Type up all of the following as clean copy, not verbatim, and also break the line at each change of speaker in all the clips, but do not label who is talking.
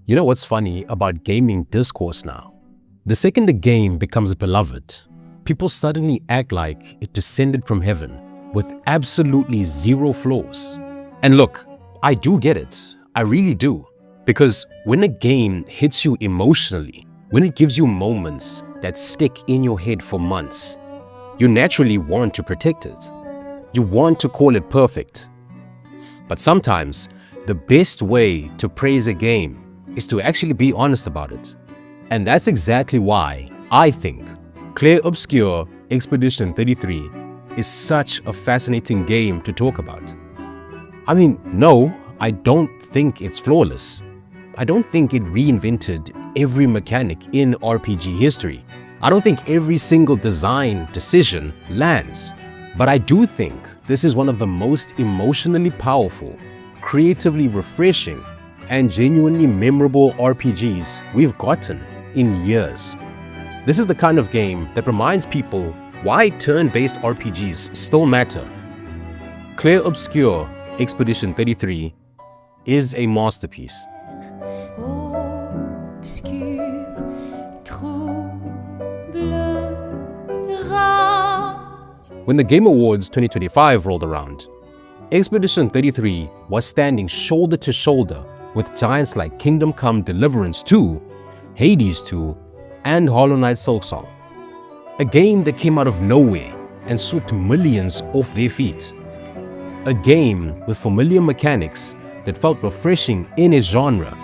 You know what's funny about gaming discourse now? The second a game becomes beloved, people suddenly act like it descended from heaven with absolutely zero flaws. And look, I do get it. I really do. Because when a game hits you emotionally, when it gives you moments that stick in your head for months, you naturally want to protect it. You want to call it perfect. But sometimes, the best way to praise a game is to actually be honest about it. And that's exactly why I think Clair Obscur Expedition 33 is such a fascinating game to talk about. I mean, no, I don't think it's flawless. I don't think it reinvented every mechanic in RPG history. I don't think every single design decision lands. But I do think this is one of the most emotionally powerful, creatively refreshing, and genuinely memorable RPGs we've gotten in years. This is the kind of game that reminds people why turn-based RPGs still matter. Clair Obscur Expedition 33 is a masterpiece. When the Game Awards 2025 rolled around, Expedition 33 was standing shoulder to shoulder with giants like Kingdom Come Deliverance 2, Hades 2, and Hollow Knight Silksong. A game that came out of nowhere and swept millions off their feet. A game with familiar mechanics that felt refreshing in its genre.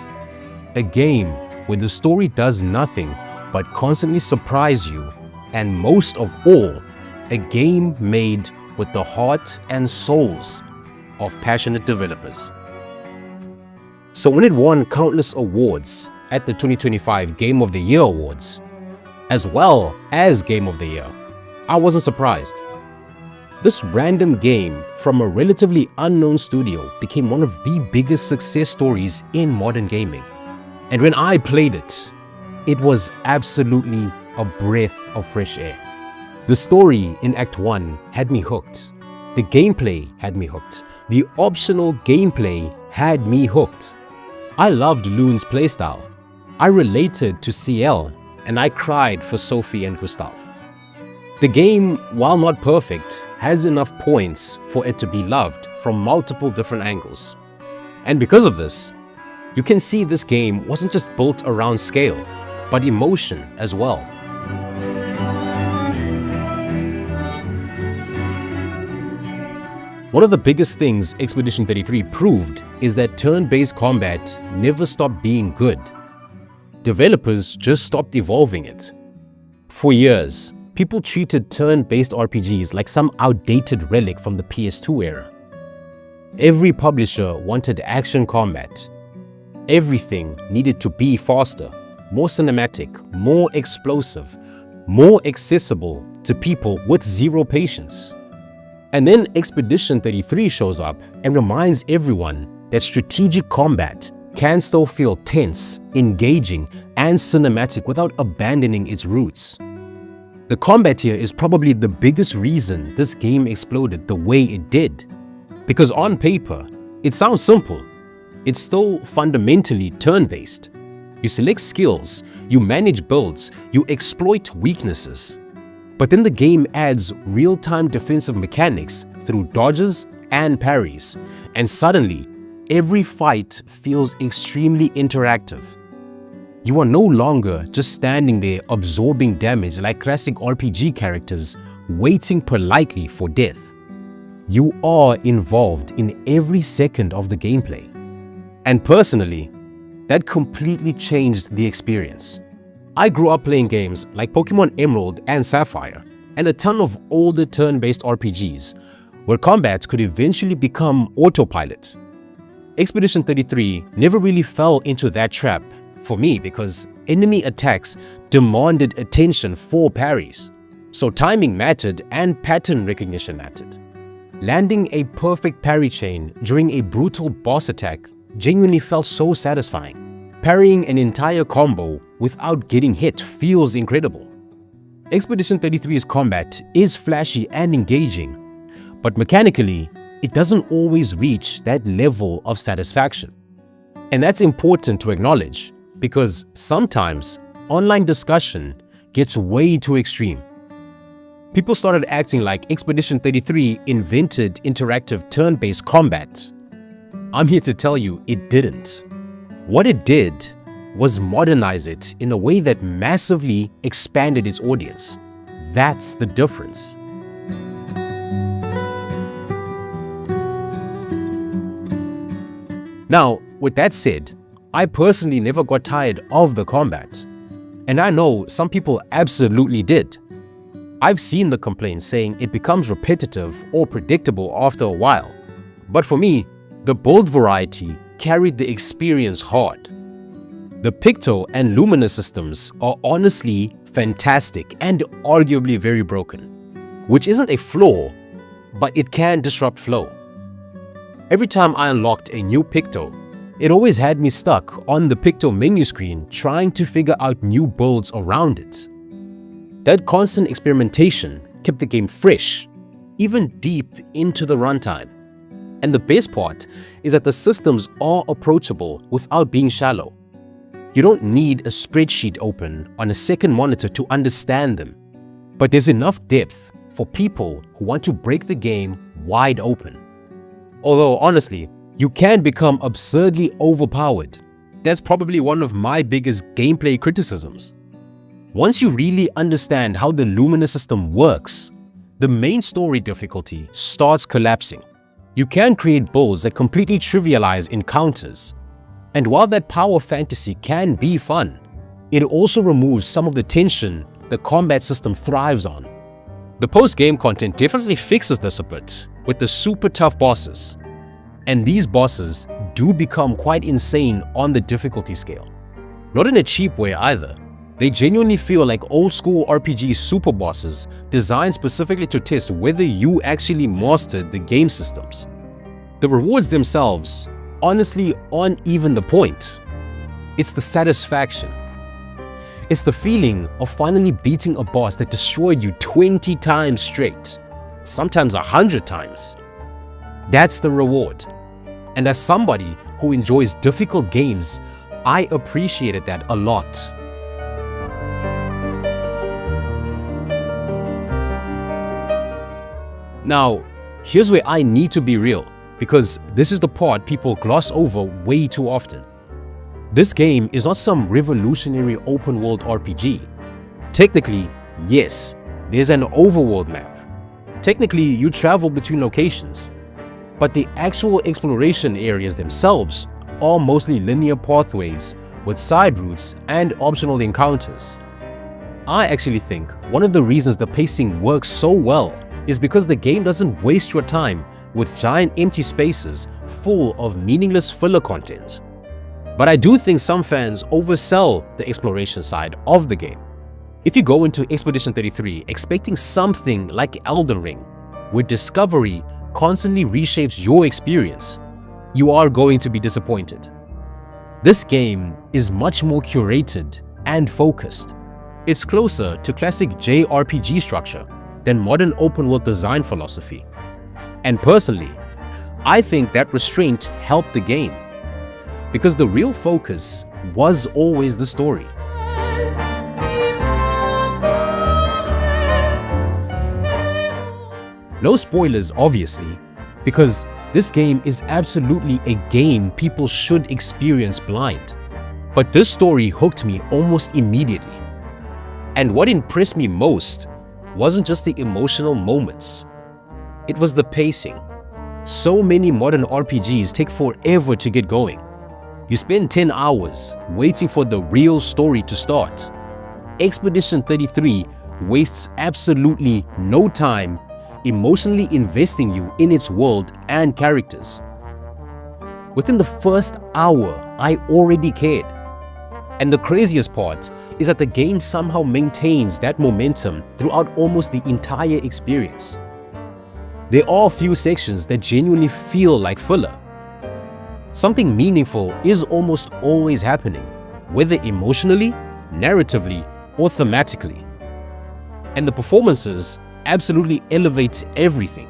A game where the story does nothing but constantly surprise you, and most of all, a game made with the heart and souls of passionate developers. So when it won countless awards at the 2025 Game of the Year Awards, as well as Game of the Year, I wasn't surprised. This random game from a relatively unknown studio became one of the biggest success stories in modern gaming. And when I played it, it was absolutely a breath of fresh air. The story in Act 1 had me hooked. The gameplay had me hooked. The optional gameplay had me hooked. I loved Loon's playstyle. I related to CL, and I cried for Sophie and Gustav. The game, while not perfect, has enough points for it to be loved from multiple different angles. And because of this, you can see this game wasn't just built around scale, but emotion as well. One of the biggest things Expedition 33 proved is that turn-based combat never stopped being good. Developers just stopped evolving it. For years, people treated turn-based RPGs like some outdated relic from the PS2 era. Every publisher wanted action combat. Everything needed to be faster, more cinematic, more explosive, more accessible to people with zero patience. And then Expedition 33 shows up and reminds everyone that strategic combat can still feel tense, engaging, and cinematic without abandoning its roots. The combat here is probably the biggest reason this game exploded the way it did. Because on paper, it sounds simple. It's still fundamentally turn-based. You select skills, you manage builds, you exploit weaknesses. But then the game adds real-time defensive mechanics through dodges and parries, and suddenly, every fight feels extremely interactive. You are no longer just standing there absorbing damage like classic RPG characters waiting politely for death. You are involved in every second of the gameplay. And personally, that completely changed the experience. I grew up playing games like Pokemon Emerald and Sapphire, and a ton of older turn-based RPGs, where combat could eventually become autopilot. Expedition 33 never really fell into that trap for me because enemy attacks demanded attention for parries. So timing mattered and pattern recognition mattered. Landing a perfect parry chain during a brutal boss attack genuinely felt so satisfying. Parrying an entire combo without getting hit feels incredible. Expedition 33's combat is flashy and engaging, but mechanically, it doesn't always reach that level of satisfaction. And that's important to acknowledge because sometimes online discussion gets way too extreme. People started acting like Expedition 33 invented interactive turn-based combat. I'm here to tell you it didn't. What it did was modernize it in a way that massively expanded its audience. That's the difference. Now, with that said, I personally never got tired of the combat. And I know some people absolutely did. I've seen the complaints saying it becomes repetitive or predictable after a while. But for me, the bold variety carried the experience hard. The Picto and Lumina systems are honestly fantastic and arguably very broken, which isn't a flaw, but it can disrupt flow. Every time I unlocked a new Picto, it always had me stuck on the Picto menu screen trying to figure out new builds around it. That constant experimentation kept the game fresh, even deep into the runtime. And the best part is that the systems are approachable without being shallow. You don't need a spreadsheet open on a second monitor to understand them, but there's enough depth for people who want to break the game wide open. Although honestly, you can become absurdly overpowered. That's probably one of my biggest gameplay criticisms. Once you really understand how the Lumina system works, the main story difficulty starts collapsing. You can create builds that completely trivialize encounters. And while that power fantasy can be fun, it also removes some of the tension the combat system thrives on. The post-game content definitely fixes this a bit with the super tough bosses. And these bosses do become quite insane on the difficulty scale. Not in a cheap way either. They genuinely feel like old-school RPG super bosses designed specifically to test whether you actually mastered the game systems. The rewards themselves honestly aren't even the point. It's the satisfaction. It's the feeling of finally beating a boss that destroyed you 20 times straight, sometimes 100 times. That's the reward. And as somebody who enjoys difficult games, I appreciated that a lot. Now, here's where I need to be real, because this is the part people gloss over way too often. This game is not some revolutionary open-world RPG. Technically, yes, there's an overworld map. Technically, you travel between locations. But the actual exploration areas themselves are mostly linear pathways with side routes and optional encounters. I actually think one of the reasons the pacing works so well is because the game doesn't waste your time with giant empty spaces full of meaningless filler content. But I do think some fans oversell the exploration side of the game. If you go into Expedition 33 expecting something like Elden Ring, where discovery constantly reshapes your experience, you are going to be disappointed. This game is much more curated and focused. It's closer to classic JRPG structure than modern open-world design philosophy. And personally, I think that restraint helped the game, because the real focus was always the story. No spoilers, obviously, because this game is absolutely a game people should experience blind. But this story hooked me almost immediately. And what impressed me most wasn't just the emotional moments. It was the pacing. So many modern RPGs take forever to get going. You spend 10 hours waiting for the real story to start. Expedition 33 wastes absolutely no time emotionally investing you in its world and characters. Within the first hour, I already cared. And the craziest part is that the game somehow maintains that momentum throughout almost the entire experience. There are a few sections that genuinely feel like filler. Something meaningful is almost always happening, whether emotionally, narratively, or thematically. And the performances absolutely elevate everything.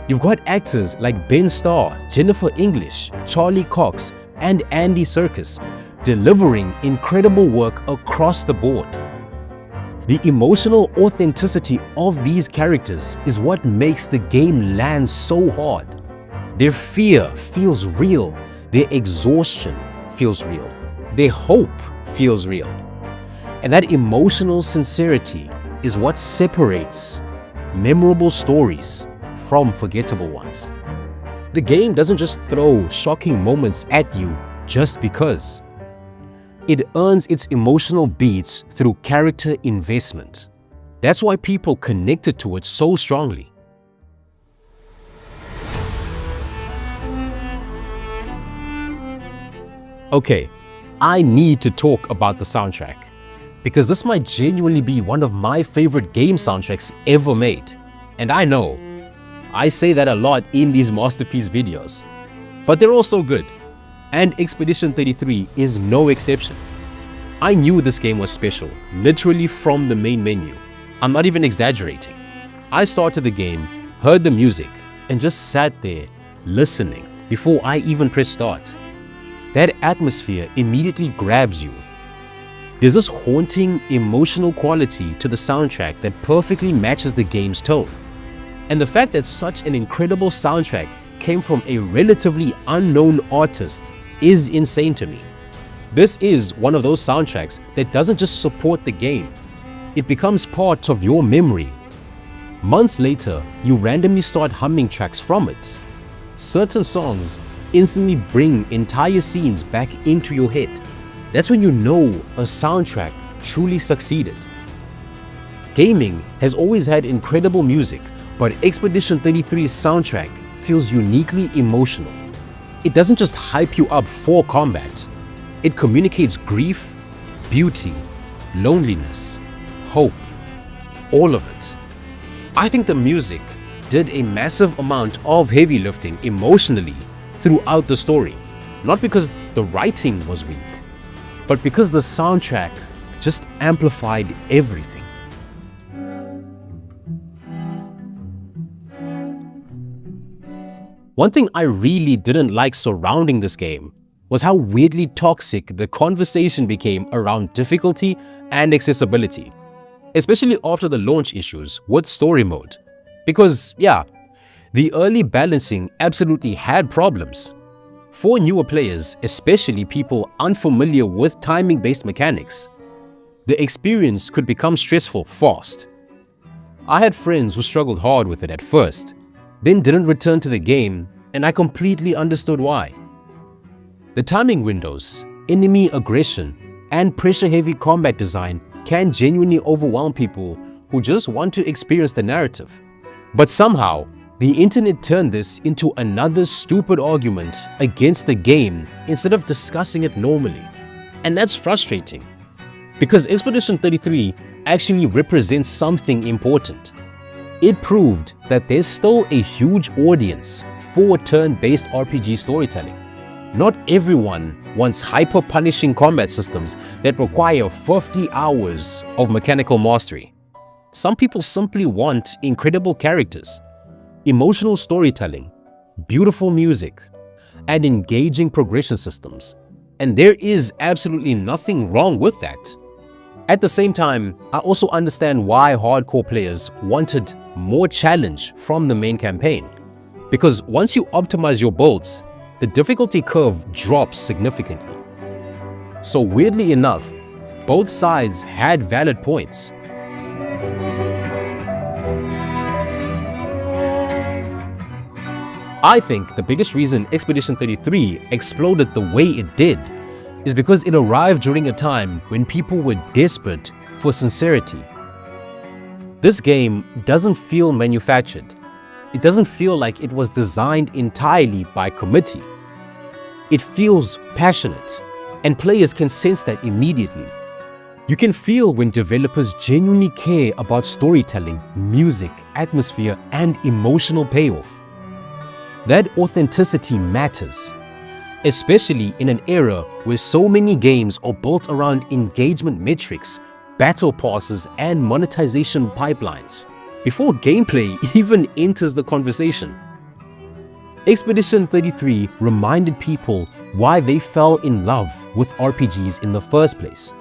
You've got actors like Ben Starr, Jennifer English, Charlie Cox, and Andy Serkis, delivering incredible work across the board. The emotional authenticity of these characters is what makes the game land so hard. Their fear feels real, their exhaustion feels real, their hope feels real. And that emotional sincerity is what separates memorable stories from forgettable ones. The game doesn't just throw shocking moments at you just because. It earns its emotional beats through character investment. That's why people connected to it so strongly. Okay, I need to talk about the soundtrack, because this might genuinely be one of my favorite game soundtracks ever made. And I know, I say that a lot in these masterpiece videos, but they're all so good. And Expedition 33 is no exception. I knew this game was special, literally from the main menu. I'm not even exaggerating. I started the game, heard the music, and just sat there, listening, before I even pressed start. That atmosphere immediately grabs you. There's this haunting, emotional quality to the soundtrack that perfectly matches the game's tone. And the fact that such an incredible soundtrack came from a relatively unknown artist is insane to me. This is one of those soundtracks that doesn't just support the game, it becomes part of your memory. Months later, you randomly start humming tracks from it. Certain songs instantly bring entire scenes back into your head. That's when you know a soundtrack truly succeeded. Gaming has always had incredible music, but Expedition 33's soundtrack feels uniquely emotional. It doesn't just hype you up for combat. It communicates grief, beauty, loneliness, hope, all of it. I think the music did a massive amount of heavy lifting emotionally throughout the story. Not because the writing was weak, but because the soundtrack just amplified everything. One thing I really didn't like surrounding this game was how weirdly toxic the conversation became around difficulty and accessibility, especially after the launch issues with story mode. Because, yeah, the early balancing absolutely had problems. For newer players, especially people unfamiliar with timing-based mechanics, the experience could become stressful fast. I had friends who struggled hard with it at first, then didn't return to the game, and I completely understood why. The timing windows, enemy aggression, and pressure-heavy combat design can genuinely overwhelm people who just want to experience the narrative. But somehow, the internet turned this into another stupid argument against the game instead of discussing it normally. And that's frustrating, because Expedition 33 actually represents something important. It proved that there's still a huge audience for turn-based RPG storytelling. Not everyone wants hyper-punishing combat systems that require 50 hours of mechanical mastery. Some people simply want incredible characters, emotional storytelling, beautiful music, and engaging progression systems. And there is absolutely nothing wrong with that. At the same time, I also understand why hardcore players wanted more challenge from the main campaign. Because once you optimize your builds, the difficulty curve drops significantly. So weirdly enough, both sides had valid points. I think the biggest reason Expedition 33 exploded the way it did is because it arrived during a time when people were desperate for sincerity. This game doesn't feel manufactured. It doesn't feel like it was designed entirely by committee. It feels passionate, and players can sense that immediately. You can feel when developers genuinely care about storytelling, music, atmosphere, and emotional payoff. That authenticity matters, especially in an era where so many games are built around engagement metrics, battle passes, and monetization pipelines before gameplay even enters the conversation. Expedition 33 reminded people why they fell in love with RPGs in the first place.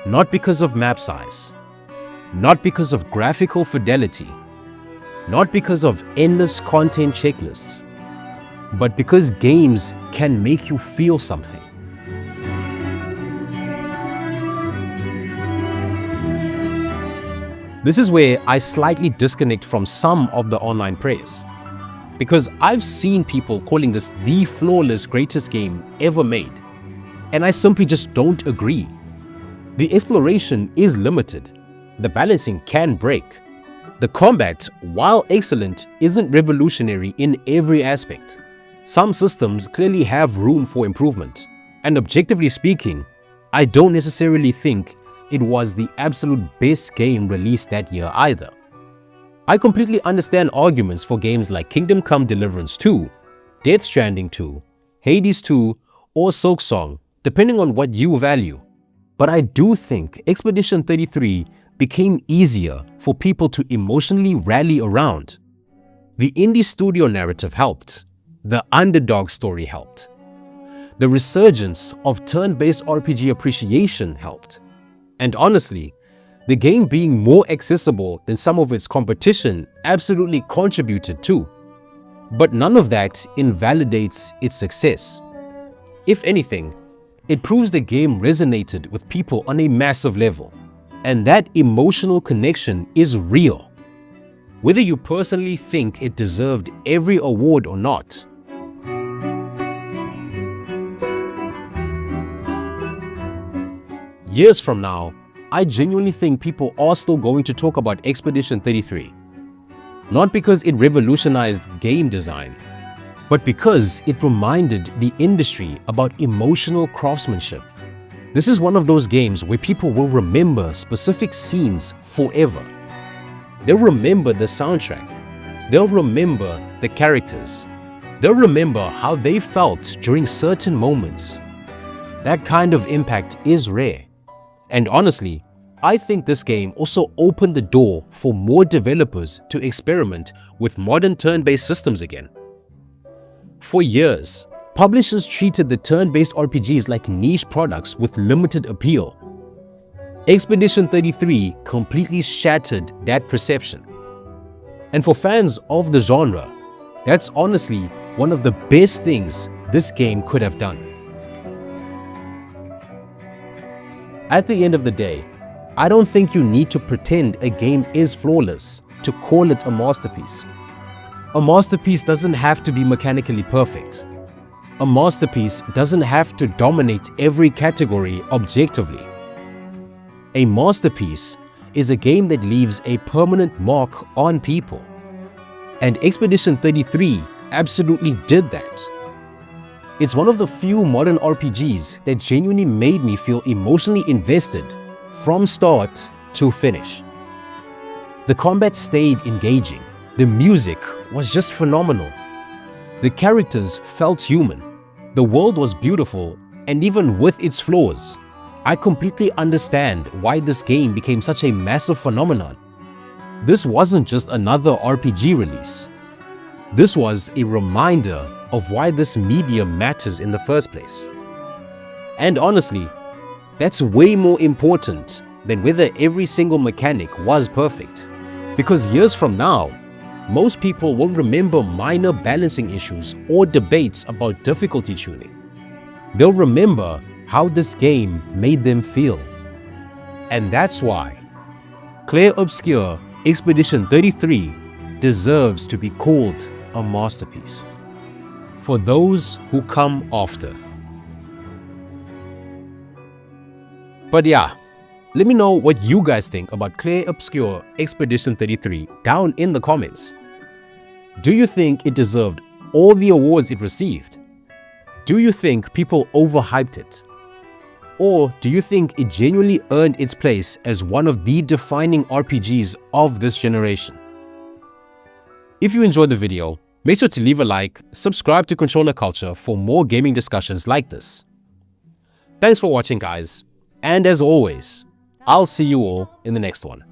Not because of map size, not because of graphical fidelity, not because of endless content checklists, but because games can make you feel something. This is where I slightly disconnect from some of the online praise, because I've seen people calling this the flawless greatest game ever made, and I simply just don't agree. The exploration is limited, the balancing can break. The combat, while excellent, isn't revolutionary in every aspect. Some systems clearly have room for improvement, and objectively speaking, I don't necessarily think it was the absolute best game released that year either. I completely understand arguments for games like Kingdom Come Deliverance 2, Death Stranding 2, Hades 2, or Silksong, depending on what you value. But I do think Expedition 33 became easier for people to emotionally rally around. The indie studio narrative helped. The underdog story helped. The resurgence of turn-based RPG appreciation helped. And honestly, the game being more accessible than some of its competition absolutely contributed too. But none of that invalidates its success. If anything, it proves the game resonated with people on a massive level. And that emotional connection is real. Whether you personally think it deserved every award or not. Years from now, I genuinely think people are still going to talk about Expedition 33. Not because it revolutionized game design, but because it reminded the industry about emotional craftsmanship. This is one of those games where people will remember specific scenes forever. They'll remember the soundtrack. They'll remember the characters. They'll remember how they felt during certain moments. That kind of impact is rare. And honestly, I think this game also opened the door for more developers to experiment with modern turn-based systems again. For years, publishers treated the turn-based RPGs like niche products with limited appeal. Expedition 33 completely shattered that perception. And for fans of the genre, that's honestly one of the best things this game could have done. At the end of the day, I don't think you need to pretend a game is flawless to call it a masterpiece. A masterpiece doesn't have to be mechanically perfect. A masterpiece doesn't have to dominate every category objectively. A masterpiece is a game that leaves a permanent mark on people. And Expedition 33 absolutely did that. It's one of the few modern RPGs that genuinely made me feel emotionally invested from start to finish. The combat stayed engaging. The music was just phenomenal. The characters felt human. The world was beautiful, and even with its flaws, I completely understand why this game became such a massive phenomenon. This wasn't just another RPG release. This was a reminder of why this medium matters in the first place. And honestly, that's way more important than whether every single mechanic was perfect. Because years from now, most people won't remember minor balancing issues or debates about difficulty tuning. They'll remember how this game made them feel. And that's why Clair Obscur Expedition 33 deserves to be called a masterpiece for those who come after. But yeah, let me know what you guys think about Clair Obscur Expedition 33 down in the comments. Do you think it deserved all the awards it received? Do you think people overhyped it? Or do you think it genuinely earned its place as one of the defining RPGs of this generation? If you enjoyed the video, make sure to leave a like, subscribe to Controller Culture for more gaming discussions like this. Thanks for watching, guys, and as always, I'll see you all in the next one.